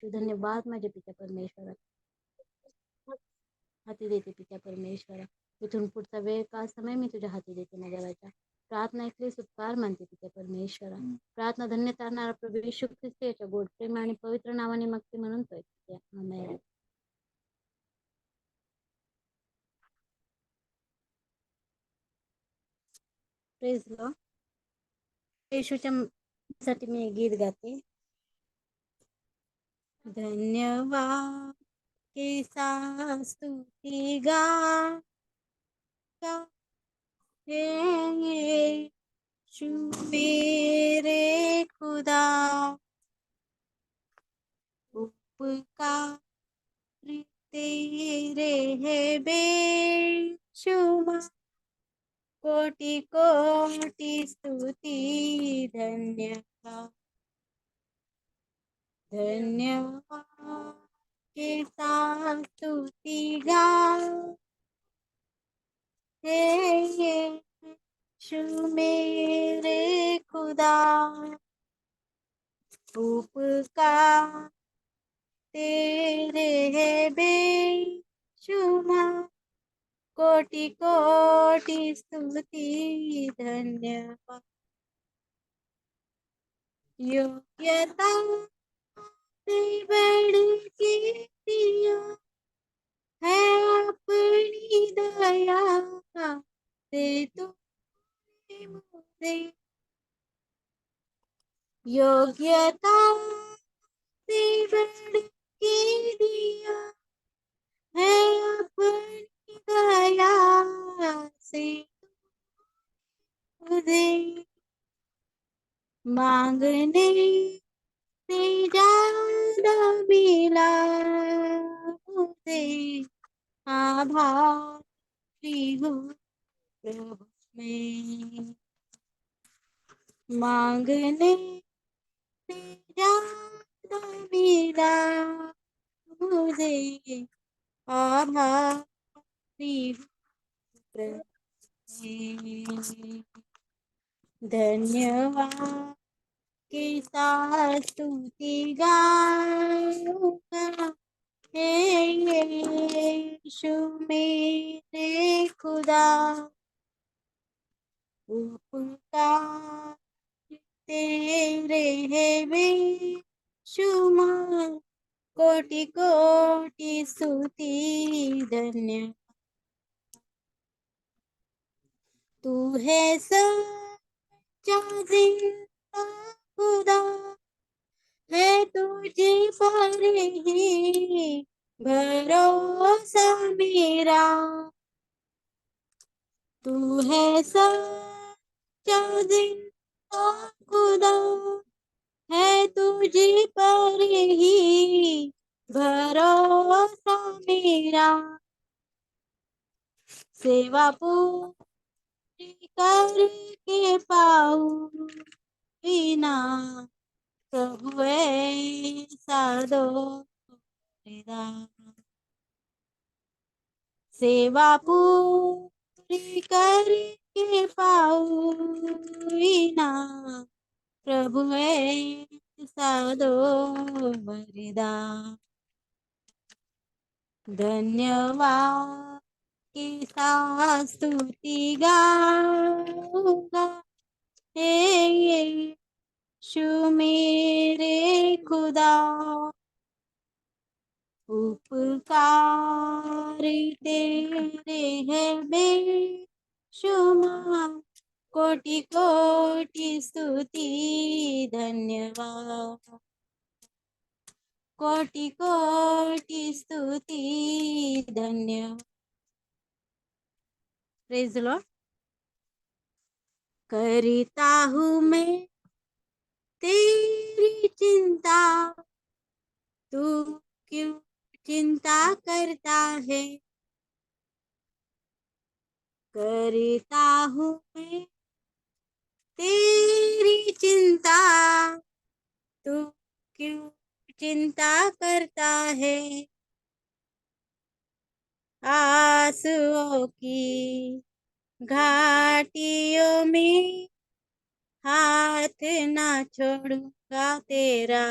करते. धन्यवाद माझ्या पित्या परमेश्वरा. हाती देते पित्या परमेश्वरा. इथून पुढचा वेळ काळ समय मी तुझ्या हाती देते माझ्या राजा. प्रार्थना ऐकली उपकार मानते पित्या परमेश्वरा. प्रार्थना धन्य तारणारा प्रभू येशू ख्रिस्त याच्या गोड प्रेम आणि पवित्र नावाने मागते म्हणून पित्या आमेन. Praise Lord. येशूच्या साठी मी गीत गाते. धन्यवाद केसा स्तुती गा हे यीशु मेरे खुदा उपकार तेरे है बेशुमार कोटि कोटि स्तुति धन्यवाद धन्यवाद के साथ स्तुति गा हे यीशु मेरे खुदा उपकार तेरे है बेशुमार कोटि कोटि स्तुति धन्यवाद योग्यता से बड़ी कीर्तियां है अपनी दया से तूने मुझे योग्यता से बड़ी कीर्तियां है अपनी दया से मुझे मांगने से ज्यादा मिला मुझे आभारी हूँ प्रभु में मांगने से ज्यादा मिला मुझे आभारी हूँ प्रभु में धन्यवाद के साथ स्तुति गाऊंगा हे यीशु मेरे खुदा उपकार तेरे है बेशुमार कोटि कोटि स्तुति धन्यवाद तू है सच्चा जिंदा खुदा है तुझे पर ही भरोसा मेरा तू है सच्चा जिंदा खुदा है तुझे पर ही भरोसा मेरा सेवा पूरी करके पाऊं बिना प्रभु ऐसा दो सेवा पूरी करके पाऊं बिना प्रभु ऐसा दो वरदान धन्यवाद की स्तुति गाऊंगा हे यीशु मेरे खुदा उपकार तेरे है बेशुमार कोटि कोटि स्तुति धन्यवाद कोटि कोटि स्तुति धन्यवाद प्रेज द लॉर्ड करता हूँ मैं तेरी चिंता तू क्यों चिंता करता है करता हूँ मैं तेरी चिंता तू क्यों चिंता करता है आंसुओं की घाटियों में हाथ ना छोड़ूंगा तेरा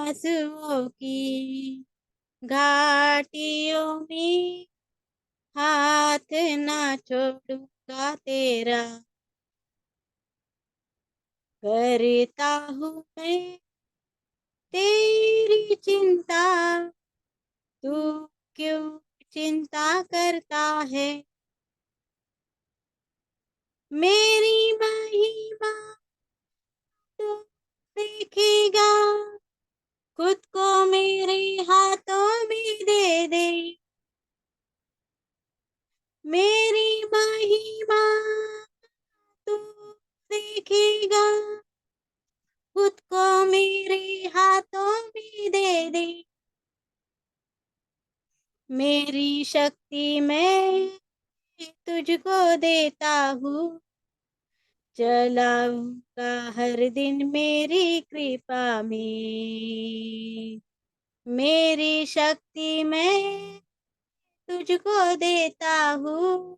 आंसुओं की घाटियों में हाथ ना छोड़ूंगा तेरा। करता हूँ मैं तेरी चिंता, तू क्यों चिंता करता है। मेरी महिमा तू देखेगा, खुद को मेरे हाथों में दे दे। मेरी महिमा तू देखेगा, खुद को मेरे हाथों में दे दे। मेरी शक्ति मैं तुझको देता हूँ, चलाऊंगा हर दिन मेरी कृपा में। मेरी शक्ति मैं तुझको देता हूँ,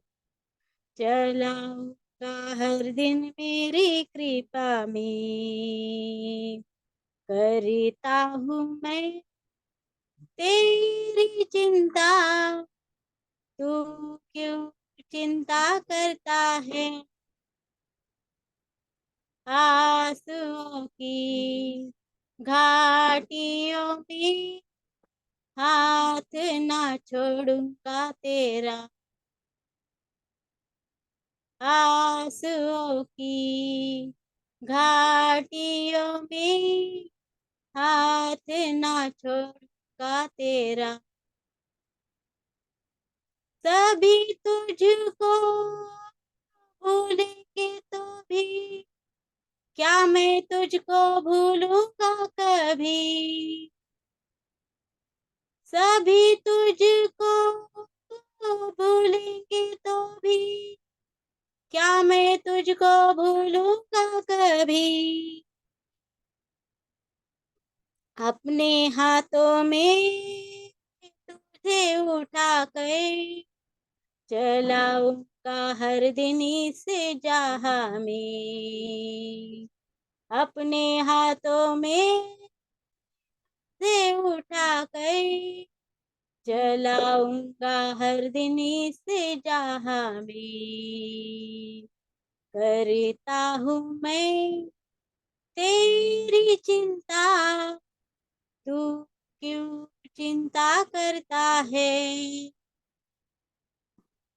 चलाऊंगा हर दिन मेरी कृपा में। करता हूँ मैं तेरी चिंता, तू क्यों चिंता करता है। आंसुओं की घाटियों में हाथ ना छोड़ूंगा तेरा। आंसुओं की घाटियों में हाथ ना छोड़ूंगा तेरा। सभी तुझको भूलेंगे तो भी क्या मैं तुझको भूलूंगा कभी। सभी तुझको भूलेंगे तो भी क्या मैं तुझको भूलूंगा कभी। अपने हाथों में तुझे उठा कर चलाऊंगा हर दिन इस जहां में। अपने हाथों में से उठा कर चलाऊंगा हर दिन इस जहां में। करता हूँ मैं तेरी चिंता, तू क्यों चिंता करता है।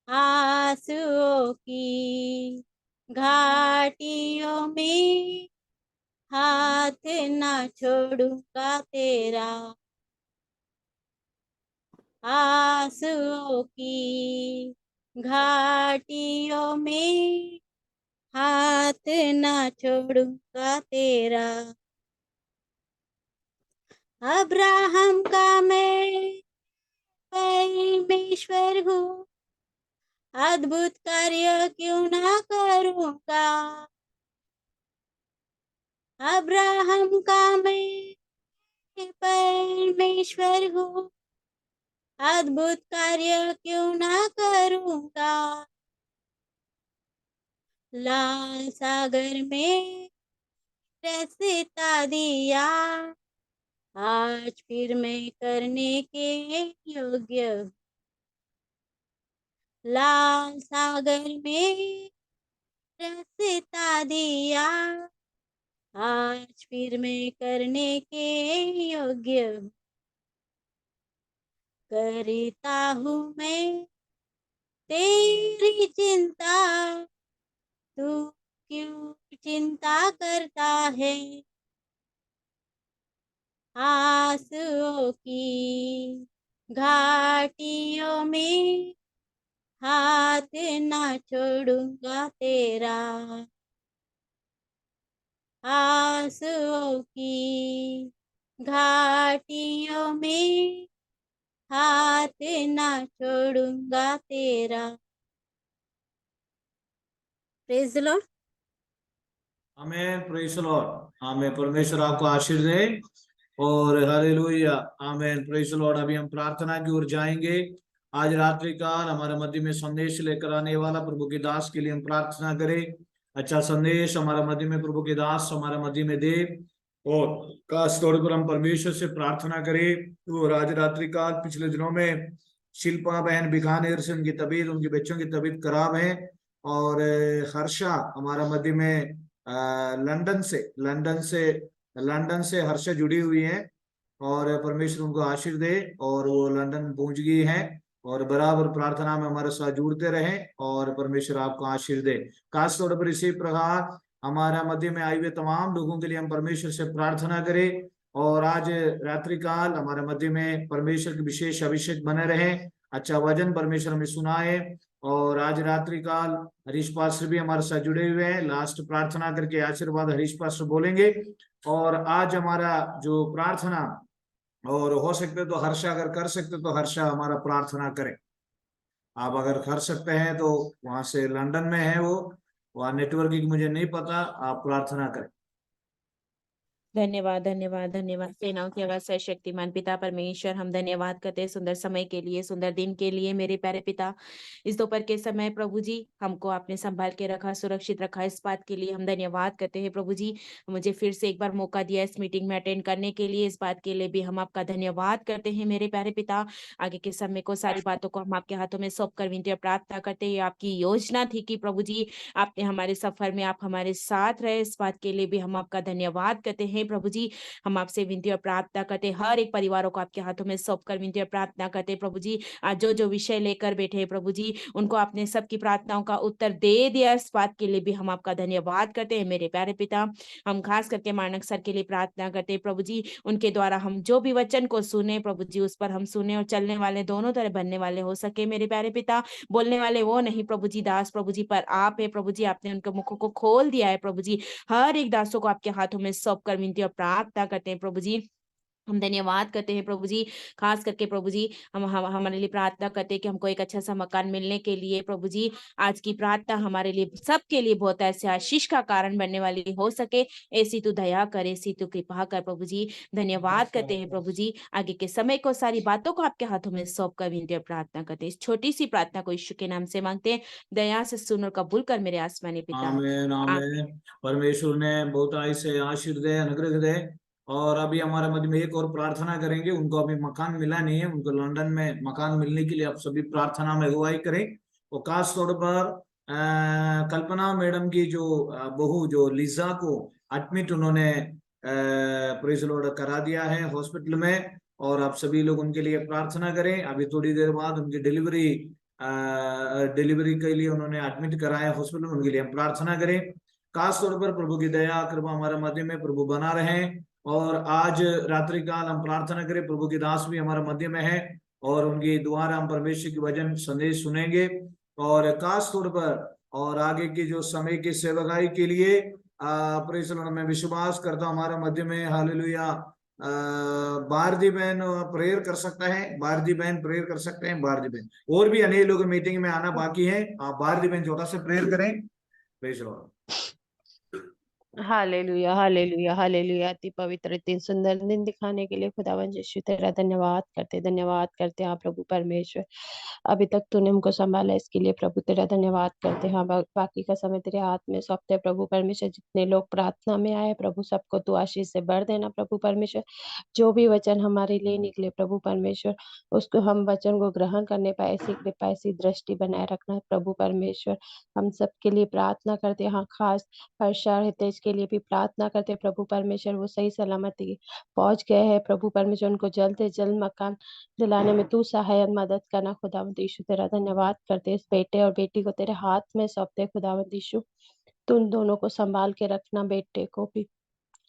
आंसुओं की घाटियों में हाथ ना छोड़ूंगा तेरा। आंसुओं की घाटियों में हाथ ना छोड़ूंगा तेरा। अब्राहम का मैं परमेश्वर हूँ, अद्भुत कार्य क्यों ना करूँगा। अब्राहम का मैं परमेश्वर हूँ, अद्भुत कार्य क्यों ना करूँगा। लाल सागर में रास्ता दिया, आज फिर मैं करने के योग्य हूँ। लाल सागर में रास्ता दिया, आज फिर मैं करने के योग्य हूँ। करता हूँ मैं तेरी चिंता, तू क्यों चिंता करता है। आंसुओं की घाटियों में हाथ ना छोड़ूंगा तेरा। आंसुओं की घाटियों में हाथ ना छोड़ूंगा तेरा। Praise the lord. Amen, praise the lord. Amen. परमेश्वर आपको आशीष दे और हालेलुया। Amen, praise the lord. अभी हम प्रार्थना की ओर जाएंगे। आज रात्रि काल हमारे मध्य में संदेश लेकर आने वाला प्रभु के दास के लिए हम प्रार्थना करें। अच्छा संदेश हमारा मध्य में प्रभु के दास हमारे मध्य में दे। और खास तौर पर हम परमेश्वर से प्रार्थना करें। तो आज रात्रि काल पिछले दिनों में शिल्पा बहन बीकानेर से उनकी तबीयत, उनके बच्चों की तबीयत खराब है। और हर्षा हमारा मध्य में लंदन से हर्षा जुड़ी हुई है। और परमेश्वर उनको आशीष दे, और वो लंदन पहुंच गई है। और बराबर प्रार्थना में हमारे साथ जुड़ते रहे, और परमेश्वर आपको आशीष दे। खास तौर पर इसी प्रकार हमारा मध्य में आए हुए तमाम लोगों के लिए हम परमेश्वर से प्रार्थना करें। और आज रात्रि काल हमारे मध्य में परमेश्वर के विशेष अभिषेक बने रहे, अच्छा वचन परमेश्वर हमें सुनाए। और आज रात्रि काल हरीश पास्टर भी हमारे साथ जुड़े हुए हैं, लास्ट प्रार्थना करके आशीर्वाद हरीश पास्टर बोलेंगे। और आज हमारा जो प्रार्थना, और हो सकते तो हर्षा अगर कर सकते तो हर्षा हमारा प्रार्थना करें। आप अगर कर सकते हैं तो, वहां से लंदन में है वो, वहाँ नेटवर्किंग मुझे नहीं पता, आप प्रार्थना करें। धन्यवाद धन्यवाद धन्यवाद। सेनाओं के आवाज सर्वशक्तिमान पिता परमेश्वर, हम धन्यवाद करते हैं सुंदर समय के लिए, सुंदर दिन के लिए। मेरे प्यारे पिता, इस दोपहर के समय प्रभु जी हमको आपने संभाल के रखा, सुरक्षित रखा, इस बात के लिए हम धन्यवाद करते हैं प्रभु जी। मुझे फिर से एक बार मौका दिया इस मीटिंग में अटेंड करने के लिए, इस बात के लिए भी हम आपका धन्यवाद करते हैं मेरे प्यारे पिता। आगे के समय को, सारी बातों को हम आपके हाथों में सौंप कर विनती और प्रार्थना करते हैं। आपकी योजना थी कि प्रभु जी आपने हमारे सफर में आप हमारे साथ रहे, इस बात के लिए भी हम आपका धन्यवाद करते हैं प्रभु जी। हम आपसे विनती और प्रार्थना करते हैं, हर एक परिवारों को आपके हाथों में सौंप कर विनती और प्रार्थना करते हैं प्रभु जी। आज जो जो विषय लेकर बैठे हैं प्रभु जी, उनको आपने सबकी प्रार्थनाओं का उत्तर दे दिया, इस बात के लिए भी हम आपका धन्यवाद करते हैं मेरे प्यारे पिता। हम खास करके मानक सर के लिए प्रार्थना करते हैं प्रभु जी, उनके द्वारा हम जो भी वचन को सुने प्रभु जी, उस पर हम सुने और चलने वाले दोनों तरह बनने वाले हो सके मेरे प्यारे पिता। बोलने वाले वो नहीं प्रभु जी, दास प्रभु जी, पर आप है प्रभु जी। आपने उनके मुखों को खोल दिया है प्रभु जी। हर एक दासों को आपके हाथों में सौंप कर विनती और प्रार्थना करते हैं प्रभु जी। हम धन्यवाद करते हैं प्रभु जी। खास करके प्रभु जी हम हमारे लिए प्रार्थना करते हैं कि हमको एक अच्छा सा मकान मिलने के लिए प्रभु जी। आज की प्रार्थना हमारे लिए, सबके लिए बहुत ऐसे आशीष का कारण बनने वाली हो सके, ऐसी तू दया कर, ऐसी तू कृपा कर प्रभु जी। धन्यवाद करते हैं प्रभु जी। आगे के समय को, सारी बातों को आपके हाथों में सौंप कर विनती और प्रार्थना करते हैं। इस छोटी सी प्रार्थना को यीशु के नाम से मांगते हैं, दया से सुन और कबूल कर मेरे आसमानी पिता। आमीन आमीन। परमेश्वर ने बहुताई से आशीष दे, अनुग्रह दे। और अभी हमारे मध्य में एक और प्रार्थना करेंगे, उनको अभी मकान मिला नहीं है, उनको लंदन में मकान मिलने के लिए आप सभी प्रार्थना में अगुवाई करें। और खास तौर पर कल्पना मैडम की जो बहू जो लिजा को एडमिट उन्होंने प्रेज लॉर्ड करा दिया है हॉस्पिटल में, और आप सभी लोग उनके लिए प्रार्थना करें। अभी थोड़ी देर बाद उनकी डिलीवरी के लिए उन्होंने एडमिट कराया हॉस्पिटल में, उनके लिए हम प्रार्थना करें। खास तौर पर प्रभु की दया कृपा हमारे मध्य में प्रभु बना रहे। और आज रात्रि काल हम प्रार्थना करें, प्रभु की दास भी हमारे मध्य में है, और उनके द्वारा हम परमेश्वर की वचन संदेश सुनेंगे। और खास तौर पर और आगे की जो समय की सेवकाई के लिए प्रेज द लॉर्ड, मैं विश्वास करता हूँ हमारे मध्य में हालेलुया भारती बहन प्रेयर कर सकता है, भारती बहन प्रेयर कर सकते हैं, भारती बहन। और भी अनेक लोग मीटिंग में आना बाकी है, आप भारती बहन छोटा से प्रेयर करें। Praise the Lord. Hallelujah hallelujah hallelujah. अति पवित्र, इतनी सुंदर दिन दिखाने के लिए खुदावन यीशु तेरा धन्यवाद करते हैं आप प्रभु परमेश्वर। अभी तक तूने हमको संभाला, इसके लिए प्रभु तेरा धन्यवाद करते हैं। बाकी का समय तेरे हाथ में सौंपते हैं प्रभु परमेश्वर। जितने लोग प्रार्थना में आए प्रभु, सबको तू आशीष से भर देना प्रभु परमेश्वर। जो भी वचन हमारे लिए निकले प्रभु परमेश्वर, उसको हम वचन को ग्रहण करने पाए, ऐसी कृपा, ऐसी दृष्टि बनाए रखना प्रभु परमेश्वर। हम सबके लिए प्रार्थना करते हैं। हाँ, खास हर्षा हितेश के लिए भी प्रार्थना करते हैं प्रभु परमेश्वर। वो सही सलामती पहुंच गए हैं प्रभु परमेश्वर, उनको जल्द से जल्द मकान दिलाने में तू सहायक मदद करना खुदावंद यीशु। तेरा धन्यवाद करते हैं। इस बेटे और बेटी को तेरे हाथ में सौंपते हैं खुदावंद यीशु। तू उन दोनों को संभाल के रखना, बेटे को भी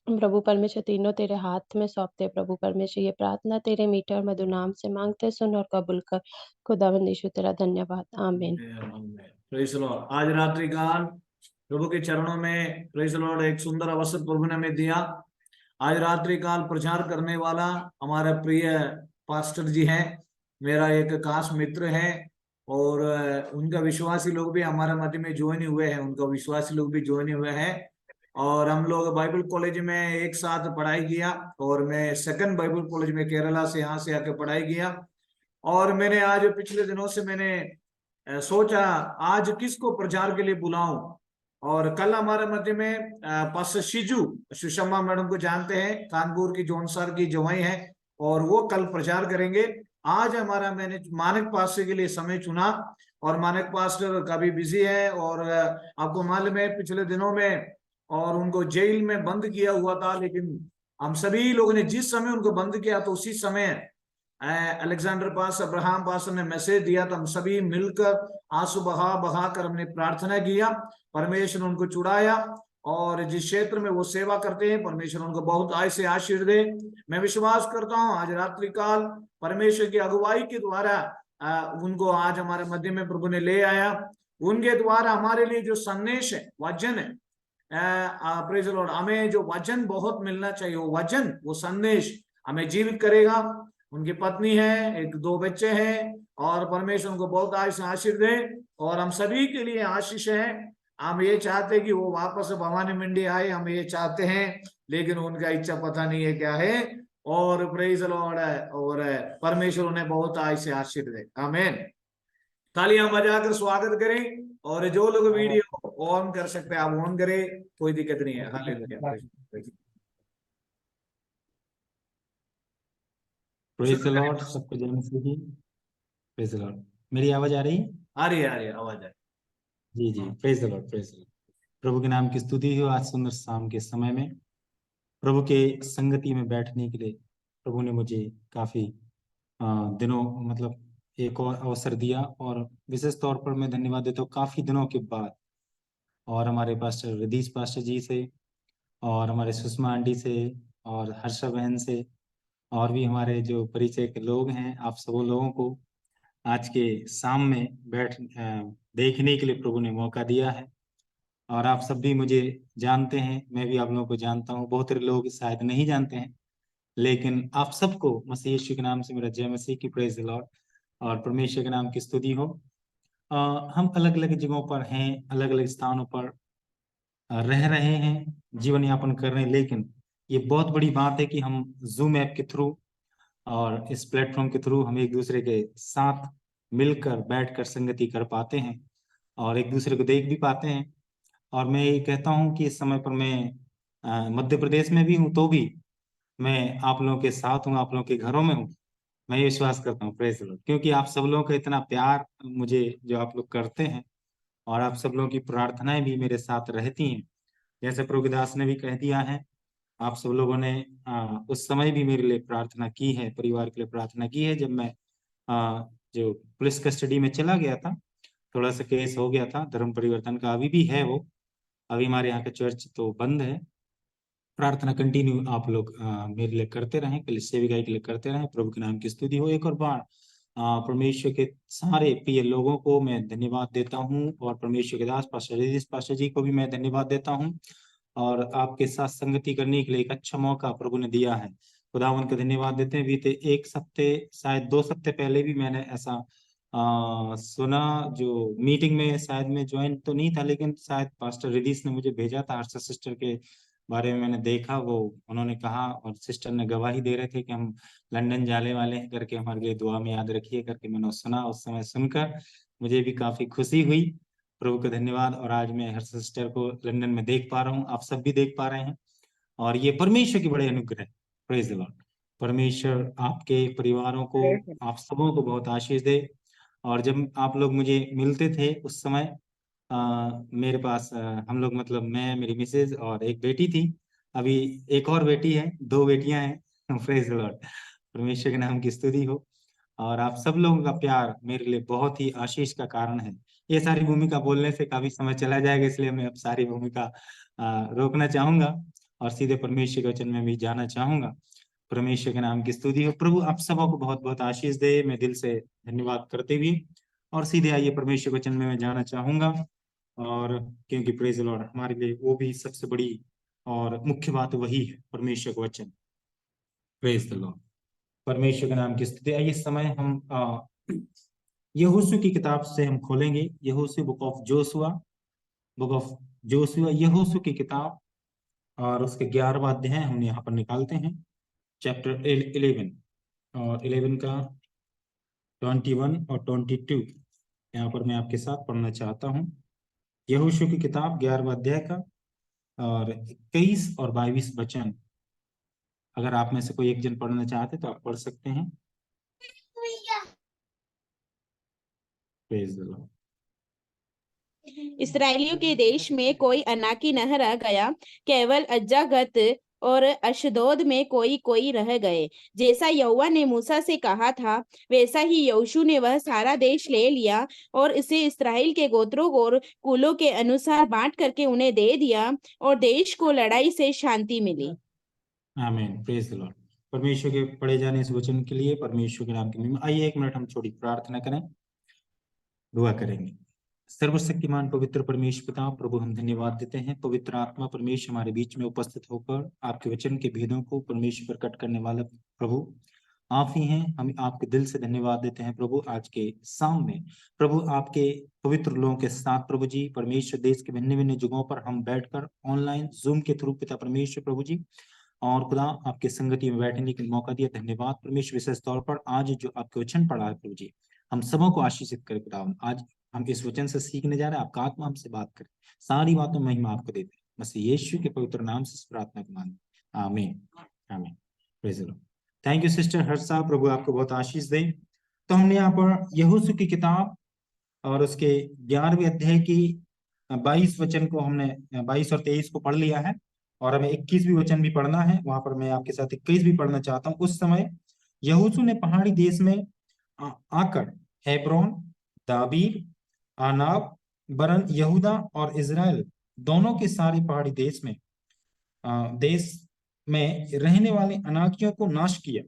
प्रभु परमेश्वर। तीनों तेरे हाथ में सौंपते हैं प्रभु परमेश्वर। ये प्रार्थना तेरे मीठे और मधुर नाम से मांगते, सुन और कबूल कर खुदावंद यीशु। तेरा धन्यवाद, आमीन। Praise the Lord. आज रात्रि काल प्रभु के चरणों में प्रेज द लॉर्ड एक सुंदर अवसर प्रभु ने हमें दिया। आज रात्रि काल प्रचार करने वाला हमारा प्रिय पास्टर जी हैं, मेरा एक खास मित्र है। और उनका विश्वासी लोग भी हमारे मध्य में ज्वाइन हुए हैं, उनका विश्वासी लोग भी ज्वाइन हुए हैं। और हम लोग बाइबल कॉलेज में एक साथ पढ़ाई किया, और मैं सेकंड बाइबल कॉलेज में केरला से यहाँ से आके पढ़ाई किया। और मैंने आज पिछले दिनों से मैंने सोचा आज किसको प्रचार के लिए बुलाऊं। और कल हमारे मध्य में पास्टर शिजू, सुषमा मैडम को जानते हैं, कानपुर की जौनसर की जवाई है, और वो कल प्रचार करेंगे। आज हमारा मैंने मानक पास्टर के लिए समय चुना, और मानक पास्टर काफी बिजी है, और आपको मालूम है पिछले दिनों में और उनको जेल में बंद किया हुआ था, लेकिन हम सभी लोगों ने जिस समय उनको बंद किया तो उसी समय अलेक्जेंडर पास अब्राहम पास ने मैसेज दिया, तो हम सभी मिलकर आंसू बहा बहा कर हमने प्रार्थना किया। परमेश्वर ने उनको छुड़ाया, और जिस क्षेत्र में वो सेवा करते हैं परमेश्वर उनको बहुत आय से आशीष दे। मैं विश्वास करता हूं आज रात्रि काल परमेश्वर की अगुवाई के द्वारा उनको आज हमारे मध्य में प्रभु ने ले आया। उनके द्वारा हमारे लिए जो संदेश है, वचन है, प्रेज द लॉर्ड, हमें जो वचन बहुत मिलना चाहिए, वो वचन, वो संदेश हमें जीवित करेगा। उनकी पत्नी है, एक 2 बच्चे हैं, और परमेश्वर उनको बहुत आशीष दे, और हम सभी के लिए आशीष है। हम ये चाहते कि वो वापस भवानी मंडी आए, हम ये चाहते हैं, लेकिन उनका इच्छा पता नहीं है क्या है। और प्रेज द लॉर्ड, और परमेश्वर उन्हें बहुत आशीष दे। आमीन। तालियां बजाकर स्वागत करें, और जो लोग वीडियो ऑन कर सकते हैं आप ऑन करें, कोई दिक्कत नहीं है। हालेलुया। प्रेज द लॉर्ड, सबको जय मसीह की। Praise the Lord. मेरी आवाज आ रही है? आ रही है आवाज है। जी जी, praise the lord, praise the lord. प्रभु के नाम की स्तुति हो। आज सुंदर शाम के समय में प्रभु के संगति में बैठने के लिए प्रभु ने मुझे काफी दिनों मतलब एक और अवसर दिया, और विशेष तौर पर मैं धन्यवाद देता हूँ काफी दिनों के बाद, और हमारे पास्टर रदीश पास्टर जी से, और हमारे सुषमा आंटी से, और हर्षा बहन से, और भी हमारे जो परिचय के लोग हैं, आप सब लोगों को आज के शाम में देखने के लिए प्रभु ने मौका दिया है। और आप सब भी मुझे जानते हैं, मैं भी आप लोगों को जानता हूँ। बहुत सारे लोग शायद नहीं जानते हैं, लेकिन आप सबको मसीह यीशु के नाम से मेरा जय मसीह की। प्रेज द लॉर्ड, और परमेश्वर के नाम की स्तुति हो। हम अलग अलग जगहों पर हैं, अलग अलग स्थानों पर रह रहे हैं, जीवन यापन कर रहे हैं, लेकिन ये बहुत बड़ी बात है कि हम जूम ऐप के थ्रू और इस प्लेटफॉर्म के थ्रू हम एक दूसरे के साथ मिलकर बैठकर संगति कर पाते हैं, और एक दूसरे को देख भी पाते हैं। और मैं ये कहता हूँ कि इस समय पर मैं मध्य प्रदेश में भी हूँ, तो भी मैं आप लोगों के साथ हूँ, आप लोगों के घरों में हूँ। मैं ये विश्वास करता हूँ, प्रेज द लॉर्ड, क्योंकि आप सब लोगों का इतना प्यार मुझे जो आप लोग करते हैं, और आप सब लोगों की प्रार्थनाएं भी मेरे साथ रहती हैं। जैसे प्रभुदास ने भी कह दिया है, आप सब लोगों ने उस समय भी मेरे लिए प्रार्थना की है, परिवार के लिए प्रार्थना की है। जब मैं जो पुलिस कस्टडी में चला गया था, थोड़ा सा केस हो गया था धर्म परिवर्तन का, अभी भी है वो, अभी हमारे यहाँ का चर्च तो बंद है। प्रार्थना कंटिन्यू आप लोग मेरे लिए करते रहें, कलिसिया सेविकाई के लिए करते रहें। प्रभु के नाम की स्तुति हो। एक और बार परमेश्वर के सारे प्रिय लोगों को मैं धन्यवाद देता हूँ, और परमेश्वर के दास पास्टर जी को भी मैं धन्यवाद देता हूँ, और आपके साथ संगति करने के लिए एक अच्छा मौका प्रभु ने दिया है। खुदावन का धन्यवाद देते हैं। बीते 1 हफ्ते शायद 2 हफ्ते पहले भी मैंने ऐसा सुना, जो मीटिंग में शायद मैं ज्वाइन तो नहीं था, लेकिन शायद पास्टर रिदीस ने मुझे भेजा था, हर्षा सिस्टर के बारे में मैंने देखा, वो उन्होंने कहा, और सिस्टर ने गवाही दे रहे थे कि हम लंदन जाने वाले हैं करके, हमारे लिए दुआ में याद रखिए करके मैंने सुना। उस समय सुनकर मुझे भी काफी खुशी हुई। प्रभु का धन्यवाद। और आज मैं हर्षा सिस्टर को लंदन में देख पा रहा हूँ, आप सब भी देख पा रहे हैं, और ये परमेश्वर की बड़े अनुग्रह। Praise the Lord. परमेश्वर आपके परिवारों को, आप सबों को बहुत आशीष दे। और जब आप लोग मुझे मिलते थे उस समय मेरे पास हम लोग मतलब मैं, मेरी मिसेज और एक बेटी थी, अभी एक और बेटी है, 2 बेटियां हैं। प्रेज द लॉर्ड, परमेश्वर के नाम की स्तुति हो। और आप सब लोगों का प्यार मेरे लिए बहुत ही आशीष का कारण है। ये सारी भूमिका बोलने से काफी समय चला जाएगा, इसलिए मैं अब सारी भूमिका रोकना चाहूंगा, और सीधे परमेश्वर के वचन में भी जाना चाहूंगा। परमेश्वर के नाम की स्तुति हो। प्रभु आप सबों को बहुत बहुत आशीष दे, मैं दिल से धन्यवाद करते हुए, और सीधे आइए परमेश्वर के वचन में मैं जाना चाहूंगा। और क्योंकि प्रेज द लॉर्ड हमारे लिए वो भी सबसे बड़ी और मुख्य बात वही है, परमेश्वर का वचन। प्रेज द लॉर्ड, परमेश्वर के नाम की स्तुति। आइए समय हम यहोशू की किताब से हम खोलेंगे, यहोशू बुक ऑफ जोशुआ, यहोशू की किताब, और उसके 11वां अध्याय हम यहाँ पर निकालते हैं, चैप्टर 11, और 11 का 21 और 22 यहाँ पर मैं आपके साथ पढ़ना चाहता हूँ। यहोशू की किताब 11वां अध्याय का और 21 और 22 वचन। अगर आप में से कोई एक जन पढ़ना चाहते तो आप पढ़ सकते हैं। Praise the lord. इसराइलियों के देश में कोई अनाकी न रह गया, केवल अज्जागत और अशदोद में कोई कोई रह गए। जैसा यहोवा ने मूसा से कहा था, वैसा ही यहोशू ने वह सारा देश ले लिया और इसे इस्राएल के गोत्रों और कुलों के अनुसार बांट करके उन्हें दे दिया, और देश को लड़ाई से शांति मिली। आमीन। Praise the Lord. परमेश्वर के पढ़े जाने इस वचन के लिए परमेश्वर के नाम की महिमा। आइए 1 मिनट हम छोटी प्रार्थना करें, दुआ करेंगे। सर्वशक्तिमान पवित्र परमेश्वर पिता प्रभु, हम धन्यवाद देते हैं। पवित्र आत्मा परमेश्वर हमारे बीच में उपस्थित होकर आपके वचन के भेदों को परमेश्वर प्रकट करने वाला प्रभु आप ही हैं। हम आपके दिल से धन्यवाद देते हैं प्रभु। आज के सामने प्रभु आपके पवित्र लोगों के साथ प्रभु जी परमेश्वर देश के भिन्न भिन्न जगहों पर हम बैठकर ऑनलाइन जूम के थ्रू पिता परमेश्वर प्रभु जी और खुदा आपके संगति में बैठने के मौका दिया। धन्यवाद परमेश्वर। विशेष तौर पर आज जो आपके वचन पढ़ा है प्रभु जी, हम सबों को आशीषित करे खुदा। आज हम इस वचन से सीखने जा रहे हैं। आपका आत्मा हमसे बात करे, सारी बातों में महिमा आपको देते हैं। मसीह यीशु के पवित्र नाम से इस प्रार्थना को मांगते हैं, आमीन आमीन। Praise the lord. Thank you sister Harsha, प्रभु आपको बहुत आशीष दे। तो हमने यहाँ पर यहोशू की किताब और उसके 11वें अध्याय की 22 वचन को हमने 22 और 23 को पढ़ लिया है, और हमें 21वीं वचन भी पढ़ना है। वहां पर मैं आपके साथ 21 भी पढ़ना चाहता हूँ। उस समय यहोशू ने पहाड़ी देश में आकर हेब्रोन, दाबीर, आनाब, बरन, यहूदा और इजराइल दोनों के सारे पहाड़ी देश में रहने वाले अनाकियों को नाश किया।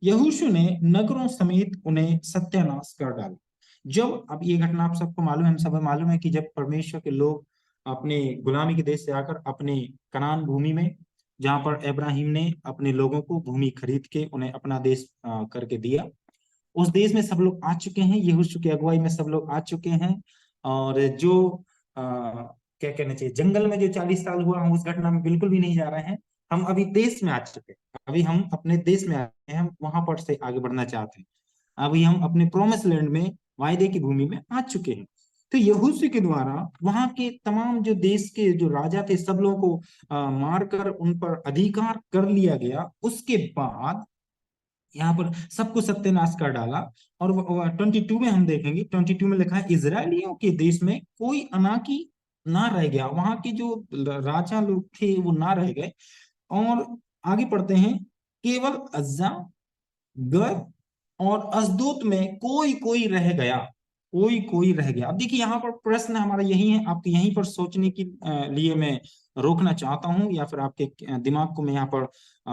यहोशू ने नगरों समेत उन्हें सत्यानाश कर डाला। जब अब ये घटना आप सबको मालूम है, हम सब मालूम है कि जब परमेश्वर के लोग अपने गुलामी के देश से आकर अपने कनान भूमि में, जहां पर इब्राहिम ने अपने लोगों को भूमि खरीद के उन्हें अपना देश करके दिया, उस देश में सब लोग आ चुके हैं। यहोशू की अगुवाई में सब लोग आ चुके हैं। और जो क्या कहना चाहिए, जंगल में जो 40 साल हुआ, हम उस घटना में बिल्कुल भी नहीं जा रहे हैं। हम अभी देश में आ चुके हैं। अभी हम अपने देश में आ गए हैं, हम वहां पर से आगे बढ़ना चाहते हैं। अभी हम अपने प्रोमिस लैंड में, वायदे की भूमि में आ चुके हैं। तो यहोशू के द्वारा वहां के तमाम जो देश के जो राजा थे, सब लोगों को मारकर उन पर अधिकार कर लिया गया। उसके बाद यहाँ पर सबको सत्यानाश कर डाला। और 22 में हम देखेंगे, 22 में लिखा है, इजरायलियों के देश में कोई अनाकी ना रह गया। वहां के जो राजा लोग थे वो ना रह गए। और आगे पढ़ते हैं, केवल अज्जा, गत और अशदोद में कोई कोई रह गया, कोई कोई रह गया। अब देखिए यहाँ पर प्रश्न हमारा यही है, आपके यहीं पर सोचने के लिए मैं रोकना चाहता हूँ, या फिर आपके दिमाग को मैं यहाँ पर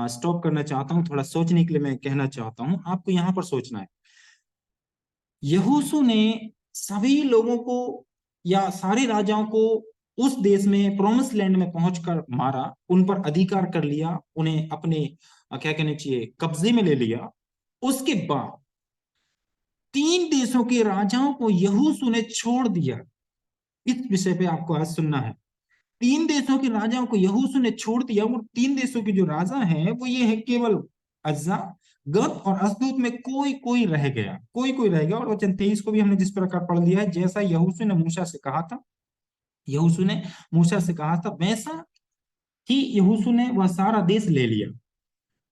स्टॉप करना चाहता हूँ। थोड़ा सोचने के लिए मैं कहना चाहता हूँ, आपको यहाँ पर सोचना है। यहोशू ने सभी लोगों को या सारे राजाओं को उस देश में, प्रोमिस लैंड में पहुंचकर मारा, उन पर अधिकार कर लिया, उन्हें अपने क्या कहना चाहिए कब्जे में ले लिया। उसके बाद 3 देशों के राजाओं को यहोशू ने छोड़ दिया। इस विषय पे आपको आज सुनना है। 3 देशों के राजाओं को यहोशू ने छोड़ दिया। और 3 देशों के जो राजा हैं वो ये है, केवल अज्जा, गत और अशदोद में कोई कोई रह गया, कोई कोई रह गया। और वचन 23 को भी हमने जिस प्रकार पढ़ लिया है, जैसा यहोशू ने मूसा से कहा था, यहोशू ने मूसा से कहा था, वैसा ही यहोशू ने वह सारा देश ले लिया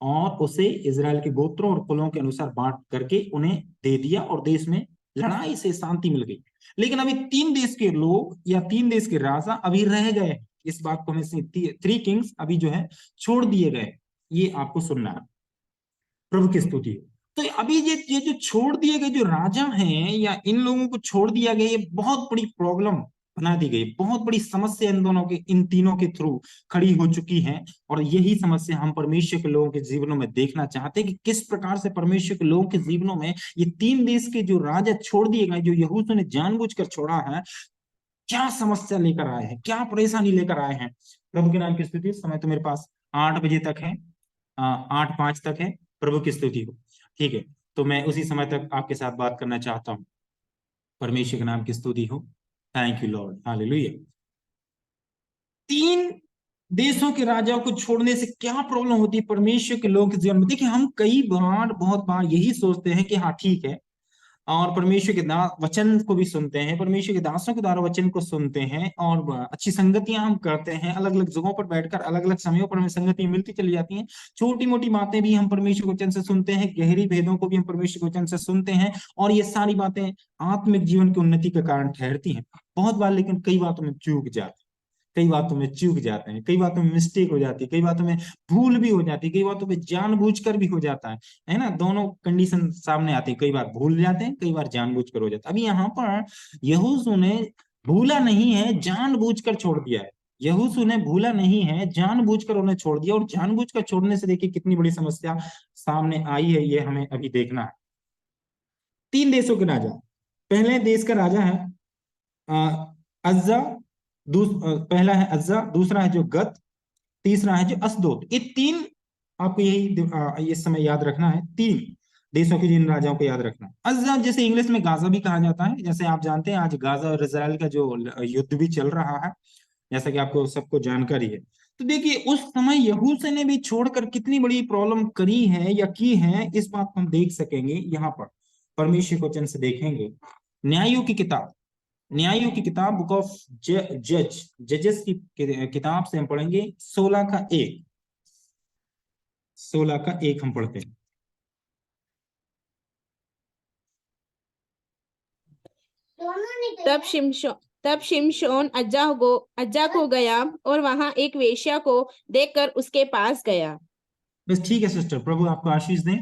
और उसे इजराइल के गोत्रों और कुलों के अनुसार बांट करके उन्हें दे दिया, और देश में लड़ाई से शांति मिल गई। लेकिन अभी 3 देश के लोग या 3 देश के राजा अभी रह गए। इस बात को हमें 3 किंग्स अभी जो है छोड़ दिए गए, ये आपको सुनना है। प्रभु की स्तुति। तो अभी ये जो छोड़ दिए गए जो राजा हैं, या इन लोगों को छोड़ दिया गया, ये बहुत बड़ी प्रॉब्लम बना दी गई, बहुत बड़ी समस्या इन तीनों के थ्रू खड़ी हो चुकी है। और यही समस्या हम परमेश्वर के लोगों के जीवनों में देखना चाहते हैं कि किस प्रकार से परमेश्वर के लोगों के जीवनों में ये 3 देश के जो राजा छोड़ दिए गए, जो यहोशू ने जानबूझकर छोड़ा है, क्या समस्या लेकर आए हैं, क्या परेशानी लेकर आए हैं। प्रभु के नाम की स्तुति। समय तो मेरे पास 8 बजे तक है, 8:05 तक है। प्रभु की स्तुति हो, ठीक है। तो मैं उसी समय तक आपके साथ बात करना चाहता हूं। परमेश्वर के नाम की स्तुति हो। Thank you Lord, hallelujah. 3 देशों के राजाओं को छोड़ने से क्या प्रॉब्लम होती है परमेश्वर के लोगों के जीवन में। देखिए, हम कई बार, बहुत बार यही सोचते हैं कि हाँ ठीक है, और परमेश्वर के वचन को भी सुनते हैं, परमेश्वर के दासों के द्वारा वचन को सुनते हैं, और अच्छी संगतियां हम करते हैं। अलग अलग जगहों पर बैठकर अलग अलग समयों पर हमें संगतियां मिलती चली जाती हैं। छोटी मोटी बातें भी हम परमेश्वर के वचन से सुनते हैं, गहरी भेदों को भी हम परमेश्वर के वचन से सुनते हैं, और ये सारी बातें आत्मिक जीवन की उन्नति के कारण ठहरती हैं। बहुत बार लेकिन कई बातों में चूक जाते हैं, कई बातों में चूक जाते हैं, कई बातों में मिस्टेक हो जाती है, कई बातों में भूल भी हो जाती है, कई बातों में जानबूझकर भी हो जाता है ना। दोनों कंडीशन सामने आती है, कई बार भूल जाते हैं, कई बार जानबूझकर हो जाता है। अभी यहाँ पर यहोशू ने भूला नहीं है, जानबूझकर छोड़ दिया है। यहोशू ने भूला नहीं है, जानबूझकर उन्हें छोड़ दिया, और जानबूझकर छोड़ने से देखिए कितनी बड़ी समस्या सामने आई है, ये हमें अभी देखना है। 3 देशों के राजा, पहले देश का राजा है अज्जा, पहला है अज्जा, दूसरा है जो गत, तीसरा है जो अस्दोद। ये 3 आपको यही इस समय याद रखना है, 3 देशों के जिन राजाओं को याद रखना है। अज्जा जैसे इंग्लिश में गाजा भी कहा जाता है, जैसे आप जानते हैं आज गाजा और इजराइल का जो युद्ध भी चल रहा है, जैसा कि आपको सबको जानकारी है। तो देखिए उस समय यहूशू ने भी छोड़कर कितनी बड़ी प्रॉब्लम करी है या की है, इस बात को हम देख सकेंगे। यहाँ पर परमेश्वर के वचन से देखेंगे। न्यायों की किताब, न्यायों की किताब, बुक ऑफ जजेस की किताब से हम पढ़ेंगे 16 का 1, 16 का 1 हम पढ़ते हैं। तब शिमशोन अज्जा को गया और वहां एक वेश्या को देखकर उसके पास गया। बस ठीक है सिस्टर, प्रभु आपको आशीष दें।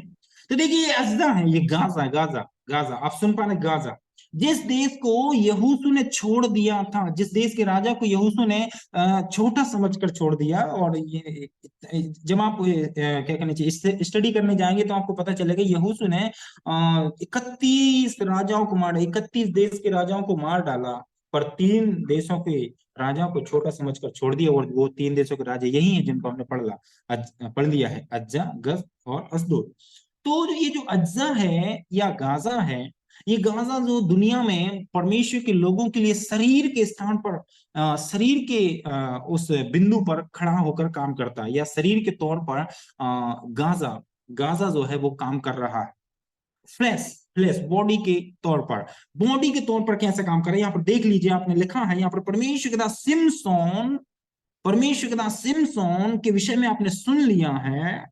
तो देखिए ये अज्जा है, ये गाजा, गाजा, गाजा, आप सुन पा रहे, गाजा। जिस देश को यहोशू ने छोड़ दिया था, जिस देश के राजा को यहोशू ने छोटा समझकर छोड़ दिया, और ये जब आप क्या कहना चाहिए स्टडी करने जाएंगे तो आपको पता चलेगा यहोशू ने 31 राजाओं को मार, 31 देश के राजाओं को मार डाला, पर 3 देशों के राजाओं को छोटा समझकर छोड़ दिया। और वो 3 देशों के राजा यही हैं जिनको हमने पढ़ लिया है, अज्जा, गज और अस्दोद। तो ये जो अज्जा है या गाजा है, ये गाजा जो दुनिया में परमेश्वर के लोगों के लिए शरीर के स्थान पर, शरीर के उस बिंदु पर खड़ा होकर काम करता है, या शरीर के तौर पर गाजा, गाजा जो है वो काम कर रहा है। फ्लैश बॉडी के तौर पर, बॉडी के तौर पर कैसे काम कर रहा है, यहाँ पर देख लीजिए, आपने लिखा है यहाँ पर परमेश्वर के दास सिमसोन, परमेश्वर के दास सिमसोन के विषय में आपने सुन लिया है।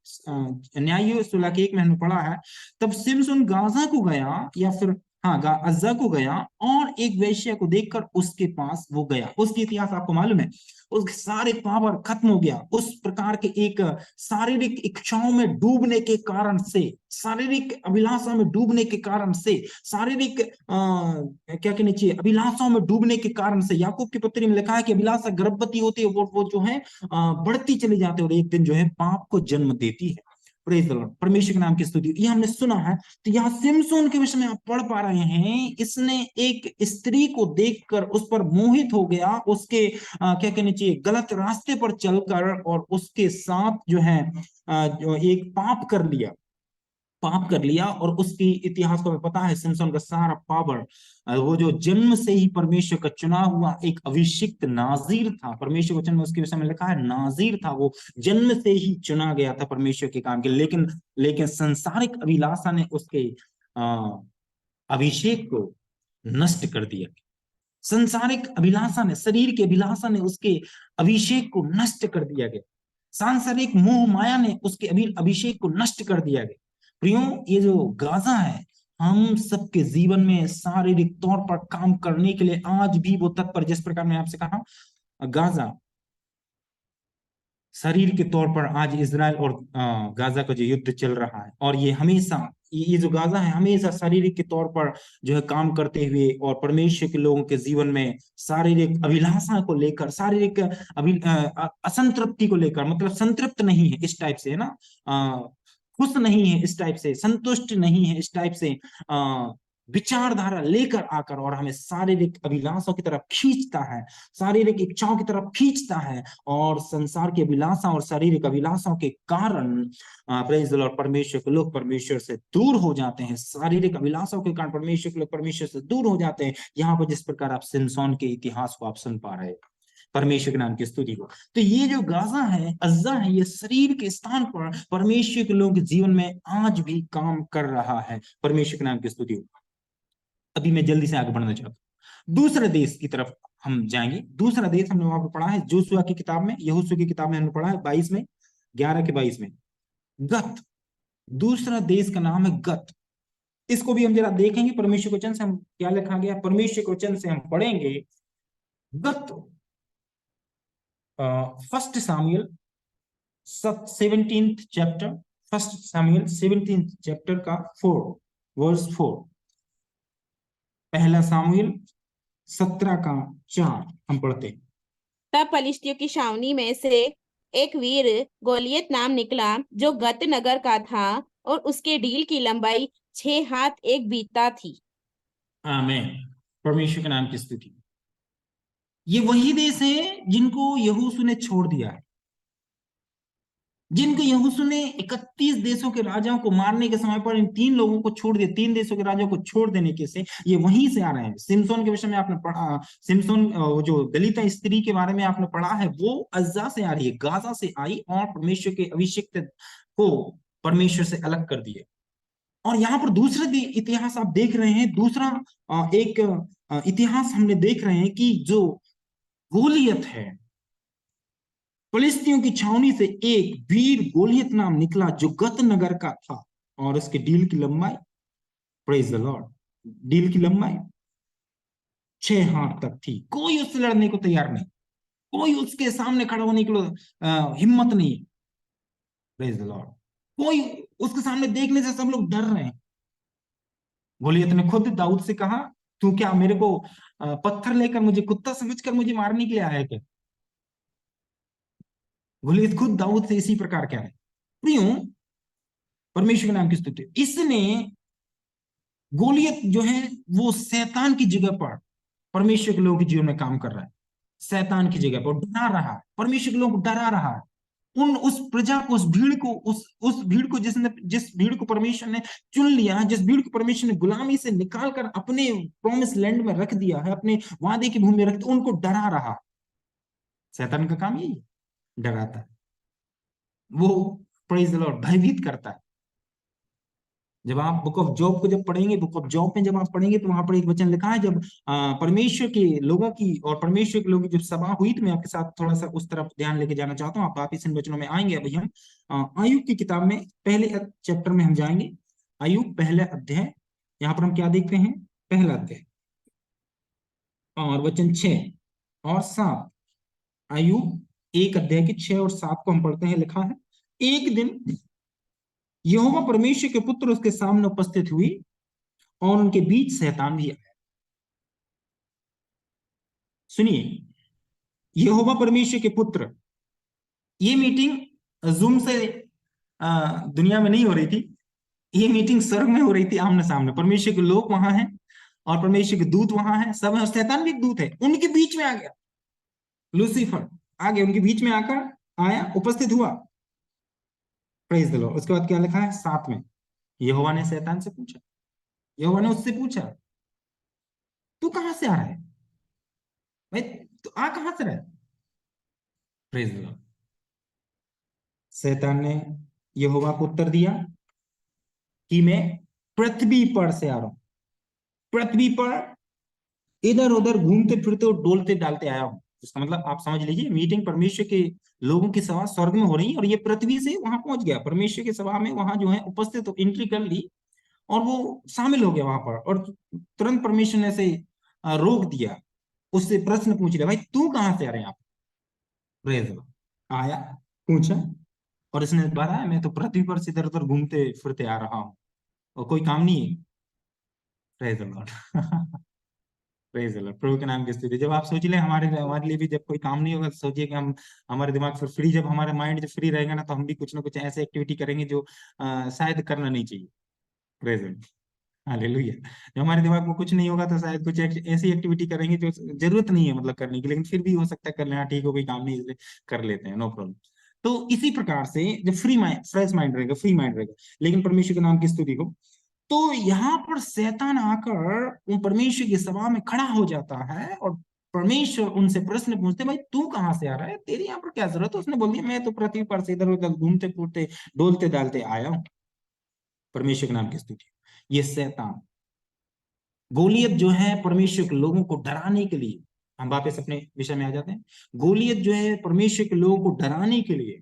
न्याय 16 के 1 में हमने पढ़ा है। तब सिमसोन गाजा को गया, या फिर अज्जा को गया, और एक वेश्या को देखकर उसके पास वो गया। उसकी इतिहास आपको मालूम है, उसके सारे पावर खत्म हो गया। उस प्रकार के एक शारीरिक इच्छाओं में डूबने के कारण से, शारीरिक अभिलाषा में डूबने के कारण से, शारीरिक क्या कहना चाहिए अभिलाषाओं में डूबने के कारण से, याकूब की पत्री में लिखा है कि अभिलाषा गर्भवती होती है, वो जो है बढ़ती चली जाती है, और एक दिन जो है पाप को जन्म देती है। प्रेज द लॉर्ड, परमेश्वर के नाम की स्तुति। ये हमने सुना है। तो यहाँ सिमसोन के विषय में आप पढ़ पा रहे हैं, इसने एक स्त्री को देखकर उस पर मोहित हो गया, उसके क्या कहना चाहिए गलत रास्ते पर चलकर, और उसके साथ जो है जो एक पाप कर लिया। और उसकी इतिहास को हमें पता है, सिमसोन का सारा पावर, वो जो जन्म से ही परमेश्वर का चुना हुआ एक अभिषिक्त नाजीर था। परमेश्वर के वचन में उसके विषय में लिखा है नाजीर था, वो जन्म से ही चुना गया था परमेश्वर के काम के। लेकिन संसारिक अभिलाषा ने उसके अभिषेक को नष्ट कर दिया। संसारिक अभिलाषा ने, शरीर की अभिलाषा ने उसके अभिषेक को नष्ट कर दिया गया। सांसारिक मोह माया ने उसके अभिषेक को नष्ट कर दिया गया। प्रियो, ये जो गाजा है, हम सबके जीवन में शारीरिक तौर पर काम करने के लिए आज भी वो तत्पर, जिस प्रकार मैंने आपसे कहा, गाजा शरीर के तौर पर आज इजराइल और गाजा का जो युद्ध चल रहा है, और ये हमेशा, ये जो गाजा है हमेशा शारीरिक के तौर पर जो है काम करते हुए, और परमेश्वर के लोगों के जीवन में शारीरिक अभिलाषा को लेकर, शारीरिक असंतृप्ति को लेकर, मतलब संतृप्त नहीं है इस टाइप से, है ना, खुश नहीं है इस टाइप से, संतुष्ट नहीं है इस टाइप से, विचारधारा लेकर आकर और हमें शारीरिक अभिलाषाओं की तरफ खींचता है, शारीरिक इच्छाओं की तरफ खींचता है, और संसार की अभिलाषा और शारीरिक अभिलाषाओं के कारण प्रेज द लॉर्ड परमेश्वर के लोग परमेश्वर से दूर हो जाते हैं। शारीरिक अभिलाषाओं के कारण परमेश्वर के लोग परमेश्वर से दूर हो जाते हैं। यहाँ पर जिस प्रकार आप सिमसोन के इतिहास को आप सुन पा रहे हैं, परमेश्वर के नाम की स्तुति हो। तो ये जो गाजा है, अज्जा है, ये शरीर के स्थान पर परमेश्वर के लोगों के जीवन में आज भी काम कर रहा है। परमेश्वर के नाम की स्तुति हो। अभी मैं जल्दी से आगे बढ़ना चाहता हूँ। दूसरे देश की तरफ हम जाएंगे। दूसरा देश हमने वहां पर पढ़ा है जोशुआ की किताब में, यहोशू की किताब में हमने पढ़ा है 22 में, 11 के 22 में, गत। दूसरा देश का नाम है गत। इसको भी हम जरा देखेंगे परमेश्वर के वचन से, हम क्या लिखा गया परमेश्वर के वचन से हम पढ़ेंगे। गत 1 17th चैप्टर, 1 चैप्टर का 4 पहला सामुएल 17 का 4 हम पढ़ते हैं। तब फलिश्तियों की छावनी में से एक वीर गोलियत नाम निकला, जो गत नगर का था, और उसके ढील की लंबाई 6 हाथ 1 बीता थी। आमीन। परमेश्वर के नाम की स्तुति। ये वही देश है जिनको यहोशू ने छोड़ दिया है, जिनको यहोशू ने 31 देशों के राजाओं को मारने के समय पर इन 3 लोगों को छोड़ दिया। 3 देशों के राजाओं को छोड़ देने के से ये वहीं से आ रहे हैं। सिमसोन के विषय में आपने पढ़ा, सिमसोन जो दलित स्त्री के बारे में आपने पढ़ा है, वो अज्जा से आ रही है, गाजा से आई और परमेश्वर के अभिषिक्त को परमेश्वर से अलग कर दिया। और यहाँ पर दूसरा इतिहास आप देख रहे हैं, दूसरा एक इतिहास हमने देख रहे हैं कि जो गोलियत है, फिलिस्तियों की छावनी से एक वीर गोलियत नाम निकला, जो गत नगर का था, और उसके डील की लंबाई, प्रेज द लॉर्ड, डील की लंबाई 6 हाथ तक थी। कोई उससे लड़ने को तैयार नहीं, कोई उसके सामने खड़ा होने के लिए हिम्मत नहीं। Praise the Lord. कोई उसके सामने देखने से सब लोग डर रहे हैं। गोलियत ने खुद दाऊद से कहा, तू क्या मेरे को पत्थर लेकर, मुझे कुत्ता समझकर मुझे मारने के लिए आया है क्या? गोलियत खुद दाऊद से इसी प्रकार कह रहे। प्रियो, परमेश्वर के नाम की स्तुति। इसने गोलियत जो है वो शैतान की जगह पर परमेश्वर के लोगों के जीवन में काम कर रहा है। शैतान की जगह पर डरा रहा है, परमेश्वर के लोगों को डरा रहा है। उस प्रजा को, उस भीड़ को, उस भीड़ को जिस भीड़ को परमेश्वर ने चुन लिया, जिस भीड़ को परमेश्वर ने गुलामी से निकाल कर अपने प्रॉमिस लैंड में रख दिया है, अपने वादे की भूमि में रख दिया, उनको डरा रहा। शैतान का काम यही है, डराता है। वो प्रेज द लॉर्ड भयभीत करता है। जब आप बुक ऑफ जॉब को जब पढ़ेंगे, बुक ऑफ जॉब में जब आप पढ़ेंगे तो वहां पर एक वचन लिखा है, जब परमेश्वर के लोगों की और परमेश्वर के लोगों की जब सभा हुई, तो मैं आपके साथ थोड़ा सा उस तरफ ध्यान लेके जाना चाहता हूँ। आप वापिस इन वचनों में आएंगे। अभी हम आयुब की किताब में पहले चैप्टर में हम जाएंगे। आयुब पहला अध्याय, यहाँ पर हम क्या देखते हैं, पहला अध्याय और वचन 6 और 7। आयुब 1 अध्याय के 6 और 7 को हम पढ़ते हैं। लिखा है, एक दिन यहोवा परमेश्वर के पुत्र उसके सामने उपस्थित हुई और उनके बीच शैतान भी आया। सुनिए, यहोवा परमेश्वर के पुत्र, ये मीटिंग जूम से दुनिया में नहीं हो रही थी, ये मीटिंग स्वर्ग में हो रही थी, आमने सामने। परमेश्वर के लोग वहां हैं और परमेश्वर के दूत वहां हैं, सब है, और शैतान भी एक दूत है। उनके बीच में आ गया लूसीफर, आ गया उनके बीच में, आकर आया, उपस्थित हुआ। Praise the Lord. उसके बाद क्या लिखा है 7 में, यहोवा ने शैतान से पूछा, यहोवा ने उससे पूछा, तू कहां से आ रहा है भाई, तू आ कहां से रहा है? Praise the Lord. शैतान ने यहोवा को उत्तर दिया कि मैं पृथ्वी पर से आ रहा हूं, पृथ्वी पर इधर उधर घूमते फिरते और डोलते डालते आया हूं। इसका मतलब आप समझ लीजिए, मीटिंग परमेश्वर के लोगों की सभा स्वर्ग में हो रही है और ये पृथ्वी से वहां पहुंच गया, परमेश्वर की सभा में वहां जो है उपस्थित, तो एंट्री कर ली और वो शामिल हो गया वहां पर। और तुरंत परमेश्वर ने से रोक दिया, उससे प्रश्न पूछ लिया, भाई तू कहां से आ रहे हैं आप? प्रेज आया, पूछा, और इसने बताया, मैं तो पृथ्वी पर से इधर उधर घूमते फिरते आ रहा हूँ और कोई काम नहीं है। Praise the lord. Praise the lord. प्रभु के नाम की स्तुति। जब आप सोच ले हमारे लिए भी जब कोई काम नहीं होगा, तो सोचिए कि हम, हमारे दिमाग फिर फ्री, जब हमारा माइंड जब फ्री रहेगा ना, तो हम भी कुछ ना कुछ ऐसे एक्टिविटी करेंगे जो शायद करना नहीं चाहिए। Praise the Lord, hallelujah. जब हमारे दिमाग में कुछ नहीं होगा तो शायद कुछ ऐसी एक्टिविटी करेंगे जो जरूरत नहीं है मतलब करने की, लेकिन फिर भी हो सकता है कर लेना, ठीक हो, कोई काम नहीं, इसलिए कर लेते हैं, नो प्रॉब्लम। तो इसी प्रकार से जब फ्री माइंड, फ्रेश माइंड रहेगा, फ्री माइंड रहेगा, लेकिन परमेश्वर के नाम की स्तुति हो। तो यहाँ पर शैतान आकर परमेश्वर की सभा में खड़ा हो जाता है और परमेश्वर उनसे प्रश्न पूछते, भाई तू कहां से आ रहा है, तेरी यहाँ पर क्या जरूरत है? उसने बोल दिया, मैं तो पृथ्वी पर से इधर उधर घूमते फिरते डोलते डालते आया हूं। परमेश्वर के नाम की स्तुति। ये शैतान गोलियत जो है परमेश्वर के लोगों को डराने के लिए, हम वापस अपने विषय में आ जाते हैं। गोलियत जो है परमेश्वर के लोगों को डराने के लिए,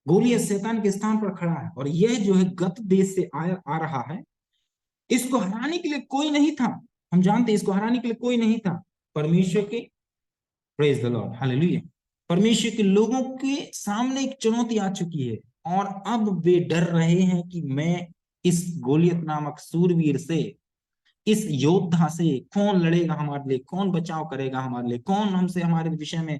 गोलियत शैतान के स्थान पर खड़ा है, और यह जो है गत देश से आ रहा है। इसको हराने के लिए कोई नहीं था, हम जानते हैं इसको हराने के लिए कोई नहीं था, परमेश्वर के, प्रेज द लॉर्ड, हालेलुया, परमेश्वर के लोगों के सामने एक चुनौती आ चुकी है, और अब वे डर रहे हैं कि मैं इस गोलियत नामक सूरवीर से, इस योद्धा से कौन लड़ेगा हमारे लिए, कौन बचाव करेगा हमारे लिए, कौन हमसे हमारे विषय में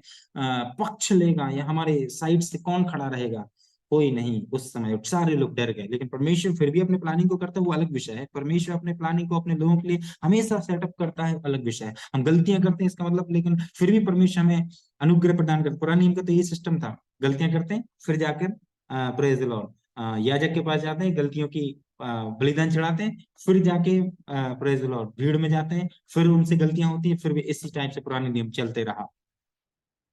पक्ष लेगा, या हमारे साइड से कौन खड़ा रहेगा। कोई नहीं, उस समय सारे लोग डर गए, लेकिन परमेश्वर फिर भी अपने प्लानिंग को करता है, वो अलग विषय है। परमेश्वर अपने प्लानिंग को अपने लोगों के लिए हमेशा सेटअप करता है, अलग विषय है। हम गलतियां करते हैं इसका मतलब, लेकिन फिर भी परमेश्वर हमें अनुग्रह प्रदान करता है। पुराने नियम का तो ये सिस्टम था, गलतियां करते हैं, फिर जाकर प्रेज द लॉर्ड याजक के पास जाते हैं, गलतियों की बलिदान चढ़ाते हैं, फिर जाके प्रेज द लॉर्ड भीड़ में जाते हैं, फिर उनसे गलतियां होती हैं, फिर भी इसी टाइप से पुराने नियम चलते रहा।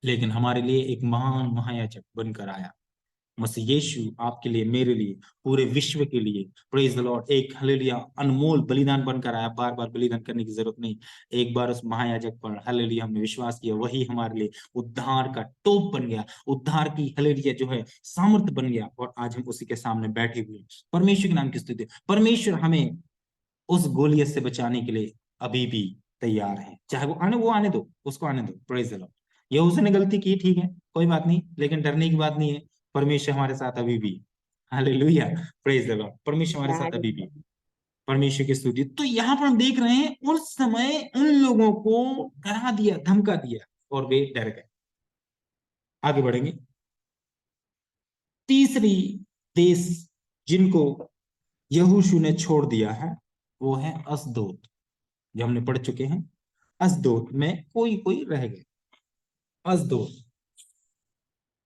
लेकिन हमारे लिए एक महान महायाजक बनकर आया, मसीह यीशु, आपके लिए, मेरे लिए, पूरे विश्व के लिए, प्रेज द लॉर्ड, एक हालेलुया अनमोल बलिदान बनकर आया। बार बार बलिदान करने की जरूरत नहीं, एक बार उस महायाजक पर हालेलुया हमने विश्वास किया, वही हमारे लिए उद्धार का टोप बन गया, उद्धार की हालेलुया जो है सामर्थ्य बन गया, और आज हम उसी के सामने बैठे हुए हैं। परमेश्वर के नाम की स्तुति। परमेश्वर हमें उस गोलियत से बचाने के लिए अभी भी तैयार है, चाहे वो आने दो, उसको आने दो, प्रेज द लॉर्ड। ये उसने गलती की, ठीक है, कोई बात नहीं, लेकिन डरने की बात नहीं है, परमेश्वर हमारे साथ अभी भी, हालेलुया, प्रेज द लॉर्ड, परमेश्वर हमारे साथ अभी भी, परमेश्वर की स्तुति। तो यहाँ पर हम देख रहे हैं उस समय उन लोगों को डरा दिया, धमका दिया, और वे डर गए। आगे बढ़ेंगे। तीसरी देश जिनको यहोशू ने छोड़ दिया है वो है अस्दोद, जो हमने पढ़ चुके हैं। अस्दोद में कोई कोई रह गए। अस्दोद